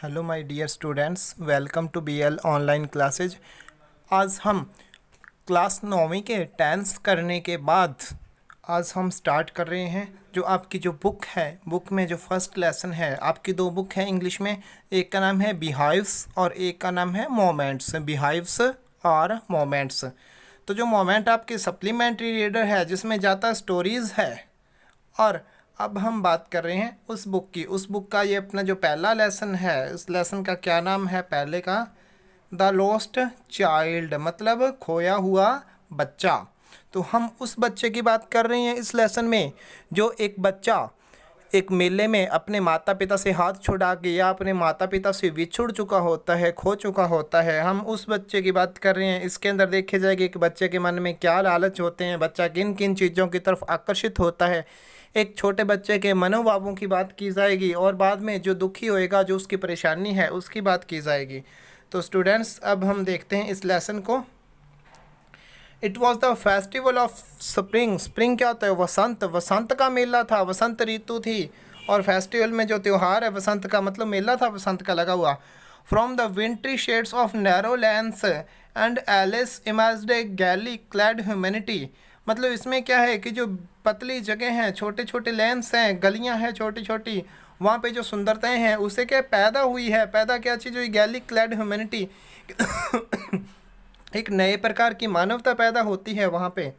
Hello my dear students, welcome to BL online classes. आज हम class 9वीं के tense करने के बाद आज हम स्टार्ट कर रहे हैं। जो आपकी जो बुक है, बुक में जो फर्स्ट लेसन है, आपकी दो बुक है इंग्लिश में, एक का नाम है बिहाइव्स और एक का नाम है मोमेंट्स। बिहाइव्स और मोमेंट्स। तो जो मोमेंट आपकी सप्लीमेंट्री रीडर है जिसमें ज़्यादा स्टोरीज़ है, और अब हम बात कर रहे हैं उस बुक की। उस बुक का ये अपना जो पहला लेसन है, उस लेसन का क्या नाम है पहले का? द लॉस्ट चाइल्ड, मतलब खोया हुआ बच्चा। तो हम उस बच्चे की बात कर रहे हैं इस लेसन में, जो एक बच्चा एक मेले में अपने माता पिता से हाथ छुड़ा के या अपने माता पिता से बिछुड़ चुका होता है, खो चुका होता है। हम उस बच्चे की बात कर रहे हैं। इसके अंदर देखे जाएगी कि बच्चे के मन में क्या लालच होते हैं, बच्चा किन किन चीज़ों की तरफ आकर्षित होता है। एक छोटे बच्चे के मनोभावों की बात की जाएगी और बाद में जो दुखी होएगा, जो उसकी परेशानी है, उसकी बात की जाएगी। तो स्टूडेंट्स, अब हम देखते हैं इस लेसन को। It was the festival of spring. Spring क्या होता है? वसंत। वसंत का मेला था, वसंत ऋतु थी। और फेस्टिवल में जो त्यौहार है वसंत का, मतलब मेला था वसंत का लगा हुआ। From the wintry shades of narrow lands and alleys emerged a gaily clad humanity. मतलब इसमें क्या है कि जो पतली जगह हैं, छोटे छोटे लेंस हैं, गलियां हैं छोटी छोटी, वहाँ पे जो सुंदरताएं हैं उसे क्या पैदा हुई है। पैदा क्या चीज़ हुई? गैली क्लैड ह्यूमैनिटी। एक नए प्रकार की मानवता पैदा होती है वहाँ पे।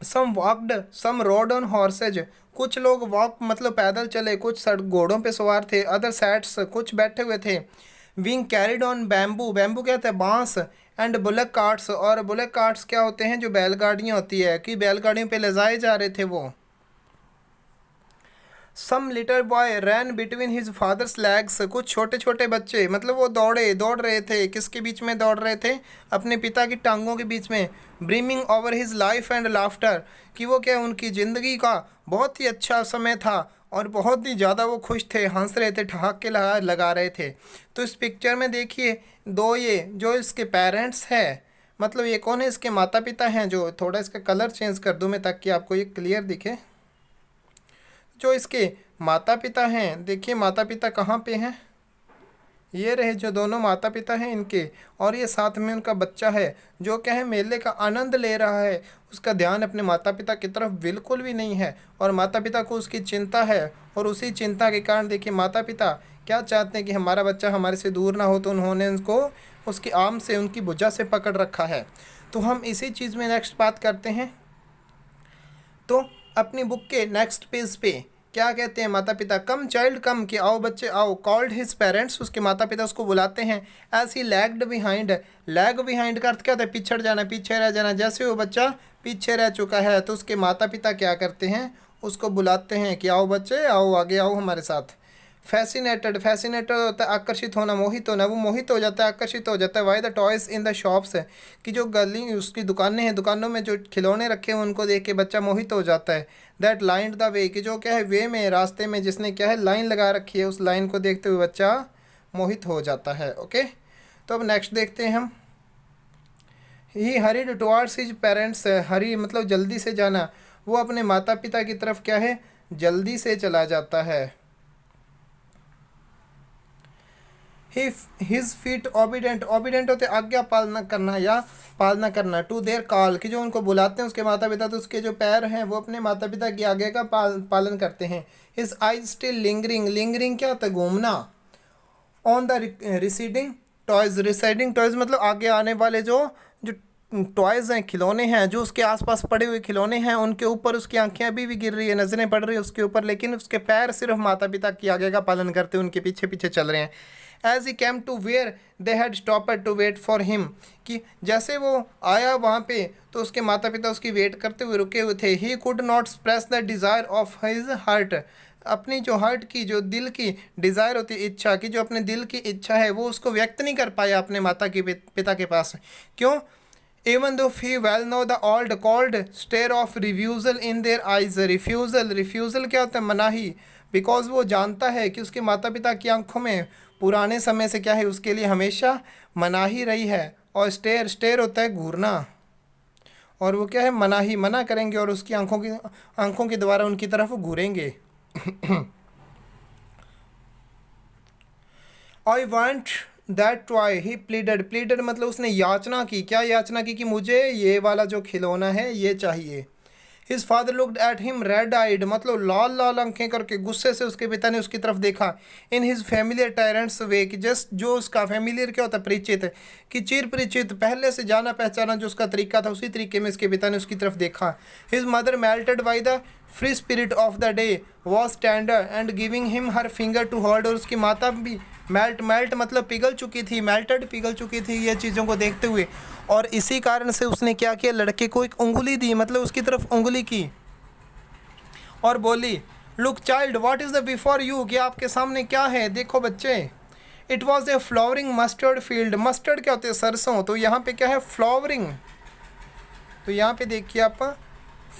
Some walked some rode on horses. कुछ लोग वॉक मतलब पैदल चले, कुछ घोड़ों पे सवार थे। अदर सैट्स, कुछ बैठे हुए थे। Wing carried on bamboo. Bamboo क्या होता है? बांस। And bullock carts. और बुलक कार्ट्स क्या होते हैं? जो बैलगाड़ियाँ होती है, कि बैलगाड़ियों पे ले जाए जा रहे थे वो। सम लिटिल बॉय रैन बिटवीन हिज फादर्स लेग्स। कुछ छोटे छोटे बच्चे, मतलब वो दौड़ रहे थे। किसके बीच में दौड़ रहे थे? अपने पिता की टांगों के बीच में। Brimming over his life and laughter, कि वो क्या उनकी ज़िंदगी का बहुत ही अच्छा समय था और बहुत ही ज़्यादा वो खुश थे, हंस रहे थे, ठहाके लगा रहे थे। तो इस पिक्चर में देखिए दो, ये जो इसके पेरेंट्स हैं, मतलब ये कौन है? इसके माता पिता हैं। जो थोड़ा इसका कलर चेंज कर दूँ मैं ताकि आपको ये क्लियर दिखे। जो इसके माता पिता हैं, देखिए माता पिता कहाँ पे हैं? ये रहे जो दोनों माता पिता हैं इनके, और ये साथ में उनका बच्चा है जो क्या है, मेले का आनंद ले रहा है। उसका ध्यान अपने माता पिता की तरफ बिल्कुल भी नहीं है और माता पिता को उसकी चिंता है। और उसी चिंता के कारण देखिए माता पिता क्या चाहते हैं कि हमारा बच्चा हमारे से दूर ना हो, तो उन्होंने उसको उसकी आर्म से, उनकी भुजा से पकड़ रखा है। तो हम इसी चीज़ में नेक्स्ट बात करते हैं। तो अपनी बुक के नेक्स्ट पेज पे क्या कहते हैं माता पिता? कम चाइल्ड कम, कि आओ बच्चे आओ। कॉल्ड हिज पेरेंट्स, उसके माता पिता उसको बुलाते हैं। As he lagged behind. Lag behind का अर्थ क्या होता है? पिछड़ जाना, पीछे रह जाना। जैसे वो बच्चा पीछे रह चुका है तो उसके माता पिता क्या करते हैं? उसको बुलाते हैं कि आओ बच्चे आओ, आगे आओ हमारे साथ। फैसिनेटेड। फैसिनेटेड होता है आकर्षित होना, मोहित होना। वो मोहित हो जाता है, आकर्षित हो जाता है। Why the toys in the shops है, कि जो गली उसकी दुकानें हैं, दुकानों में जो खिलौने रखे हैं उनको देख के बच्चा मोहित हो जाता है। दैट लाइंड द वे, कि जो क्या है वे में, रास्ते में जिसने क्या है लाइन लगा रखी है, उस लाइन को देखते हुए बच्चा मोहित हो जाता है। ओके, तो अब नेक्स्ट देखते हैं हम। ही हरीड टुवार्ड्स हिज पेरेंट्स। हरी मतलब जल्दी से जाना। वो अपने माता पिता की तरफ क्या है, जल्दी से चला जाता है। His feet obedient. ओबिडेंट होते आज्ञा पालना करना या पालना करना। टू देयर कॉल, कि जो उनको बुलाते हैं उसके माता पिता, तो उसके जो पैर हैं वो अपने माता पिता की आज्ञा का पालन करते हैं। His eyes still lingering. Lingering क्या होता है? घूमना। On the receding toys. Residing toys मतलब आगे आने वाले जो जो टॉयज़ हैं, खिलौने हैं, जो उसके आसपास पड़े हुए खिलौने हैं, उनके ऊपर उसकी आंखें अभी भी गिर रही है, नज़रें पड़ रही है उसके ऊपर, लेकिन उसके पैर सिर्फ माता पिता की आगे का पालन करते हुए उनके पीछे पीछे चल रहे हैं। As he came to where they had stopped to wait for him, कि जैसे वो आया वहाँ पे तो उसके माता पिता उसकी वेट करते हुए रुके हुए थे। He could not express the desire of his heart. अपनी जो हार्ट की, जो दिल की डिज़ायर होती है, इच्छा की, जो अपने दिल की इच्छा है वो उसको व्यक्त नहीं कर पाया अपने माता के पिता के पास। क्यों? Even though he well know the old cold stare of refusal in their eyes. refusal क्या होता है? मनाही। बिकॉज वो जानता है कि उसके माता पिता की आंखों में पुराने समय से क्या है, उसके लिए हमेशा मनाही रही है। और स्टेयर होता है घूरना, और वो क्या है, मनाही, मना करेंगे और उसकी आंखों के द्वारा उनकी तरफ घूरेंगे। I want that toy, he pleaded, pleaded मतलब उसने याचना की, क्या याचना की कि मुझे ये वाला जो खिलौना है ये चाहिए। His father looked at him red eyed, मतलब लाल लाल आंखें करके गुस्से से उसके पिता ने उसकी तरफ देखा। इन हिज फैमिलियर टायरेंट्स वे, कि जस्ट जो उसका फैमिलियर क्या होता है, परिचित, कि चिर परिचित, पहले से जाना पहचाना जो उसका तरीका था, उसी तरीके में इसके पिता ने उसकी तरफ देखा। His mother melted by the free spirit of the day was tender and giving him her finger to hold, और उसकी माता भी मेल्ट मतलब पिघल चुकी थी, मेल्टेड पिघल चुकी थी ये चीज़ों को देखते हुए, और इसी कारण से उसने क्या किया, लड़के को एक उंगली दी, मतलब उसकी तरफ उंगली की और बोली, look child what is the before you, कि आपके सामने क्या है, देखो बच्चे। It was a flowering mustard field, mustard क्या होते हैं, सरसों, तो यहाँ पे क्या है, फ्लावरिंग, तो यहाँ पे देखिए आप,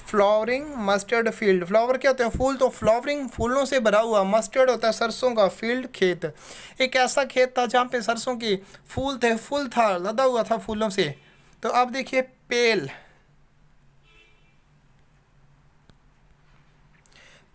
फ्लावरिंग मस्टर्ड फील्ड, फ्लावर क्या होते हैं, फूल, तो फ्लावरिंग फूलों से भरा हुआ, मस्टर्ड होता है सरसों का, फील्ड खेत, एक ऐसा खेत था जहाँ पे सरसों के फूल थे, फूल था, लदा हुआ था फूलों से। तो अब देखिए पेल,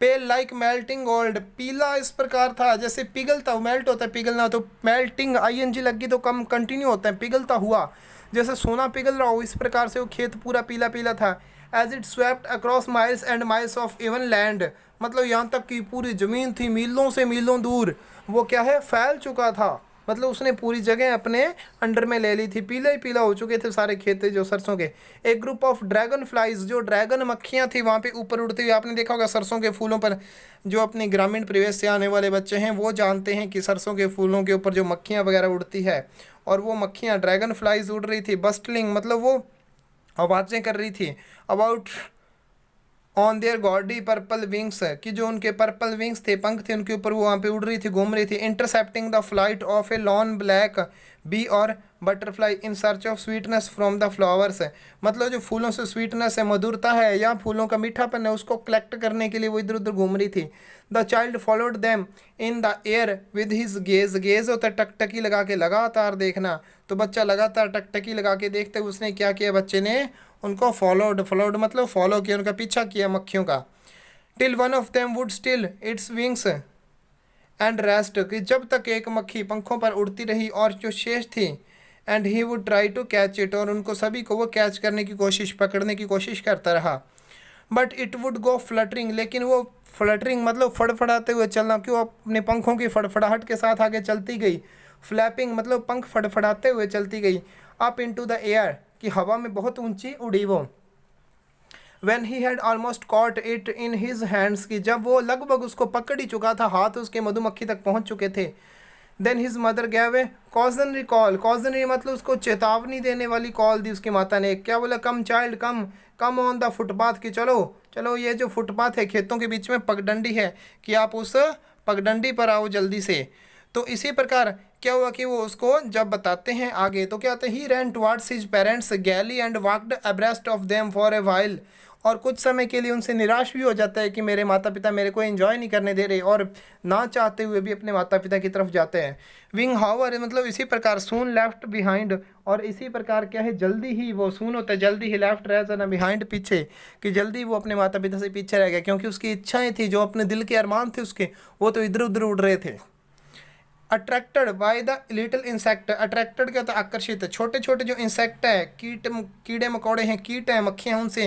पेल लाइक मेल्टिंग गोल्ड, पीला इस प्रकार था जैसे पिघलता, मेल्ट होता है पिघलना, तो मेल्टिंग आईएनजी लगी तो कम कंटिन्यू होता है, पिघलता हुआ जैसे सोना पिघल रहा हो, इस प्रकार से वो खेत पूरा पीला पीला था। As it swept across miles and miles of even land, मतलब यहाँ तक कि पूरी ज़मीन थी मीलों से मीलों दूर, वो क्या है, फैल चुका था, मतलब उसने पूरी जगह अपने अंडर में ले ली थी, पीला ही पीला हो चुके थे सारे खेत जो सरसों के। एक ग्रुप ऑफ ड्रैगन फ्लाइज, जो ड्रैगन मक्खियाँ थी वहाँ पे ऊपर उड़ती हुई, आपने देखा होगा सरसों के फूलों पर, जो अपने ग्रामीण परिवेश से आने वाले बच्चे हैं वो जानते हैं कि सरसों के फूलों के ऊपर जो मक्खियाँ वगैरह उड़ती है, और वो मक्खियाँ ड्रैगन फ्लाइज उड़ रही थी, बस्टलिंग मतलब वो आवाज़ें कर रही थी, about on their gaudy purple wings, कि जो उनके पर्पल विंग्स थे, पंख थे उनके ऊपर, वो वहाँ पे उड़ रही थी, घूम रही थी। Intercepting the flight of a lone black bee और butterfly in search of sweetness from the flowers, मतलब जो फूलों से स्वीटनेस है, मधुरता है, या फूलों का मीठापन है, उसको कलेक्ट करने के लिए वो इधर उधर घूम रही थी। The child followed them in the air with his gaze, gauge होता है टकटकी लगा के लगातार देखना, तो बच्चा लगातार टकटकी लगा के देखते, उसने क्या किया, बच्चे ने उनको फॉलोड मतलब फॉलो किया, उनका पीछा किया मक्खियों का। Till one of them would still its wings and rest, कि जब तक एक मक्खी पंखों पर उड़ती रही और जो शेष थी, and he would try to catch it, और उनको सभी को वो कैच करने की कोशिश, पकड़ने की कोशिश करता रहा। But it would go fluttering, लेकिन वो फ्लटरिंग मतलब फड़फड़ाते हुए चलना, क्यों, अपने पंखों की फड़फड़ाहट के साथ आगे चलती गई। फ्लैपिंग मतलब पंख फड़फड़ाते हुए चलती गई। अप इनटू द एयर, कि हवा में बहुत ऊंची उड़ी वो। When he had almost caught it in his hands, कि जब वो लगभग उसको पकड़ ही चुका था, हाथ उसके मधुमक्खी तक पहुंच चुके थे। Then his mother gave a cautionary call, cautionary मतलब उसको चेतावनी देने वाली कॉल दी उसकी माता ने, क्या बोला, come child come on the footpath, कि चलो चलो ये जो फुटपाथ है खेतों के बीच में पगडंडी है, कि आप उस पगडंडी पर आओ जल्दी से। तो इसी प्रकार क्या हुआ कि वो उसको जब बताते हैं आगे, तो क्या होता है, he ran towards his parents gaily and walked abreast of them for a while, और कुछ समय के लिए उनसे निराश भी हो जाता है कि मेरे माता पिता मेरे को एंजॉय नहीं करने दे रहे, और ना चाहते हुए भी अपने माता पिता की तरफ जाते हैं। विंग हावर मतलब इसी प्रकार सून लेफ्ट बिहाइंड, और इसी प्रकार क्या है, जल्दी ही वो सून होता है जल्दी ही, लेफ्ट रह जाना, बिहाइंड पीछे, कि जल्दी वो अपने माता पिता से पीछे रह गया, क्योंकि उसकी इच्छाएं थी, जो अपने दिल के अरमान थे उसके, वो तो इधर उधर उड़ रहे थे। Attracted by the little insect, attracted क्या होता है, आकर्षित, छोटे छोटे जो इंसेक्ट है, कीड़े मकोड़े हैं, कीट हैं, मक्खियाँ उनसे।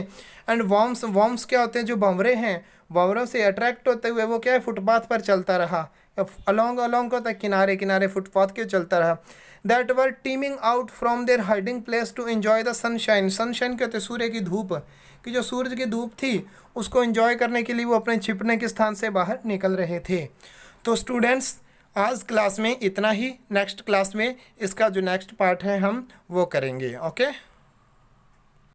एंड वॉर्म्स क्या होते हैं, जो भंवरे हैं, भंवरों से अट्रैक्ट होते हुए वो क्या है, फुटपाथ पर चलता रहा। अलोंग का होता है किनारे किनारे, फुटपाथ के चलता रहा। That were teeming out from their hiding place to enjoy the sunshine, sunshine क्या होते हैं, सूर्य की धूप, कि जो सूरज की धूप थी उसको एंजॉय करने के लिए वो अपने छिपने के स्थान से बाहर निकल रहे थे। तो स्टूडेंट्स, आज क्लास में इतना ही, नेक्स्ट क्लास में इसका जो नेक्स्ट पार्ट है हम वो करेंगे। ओके।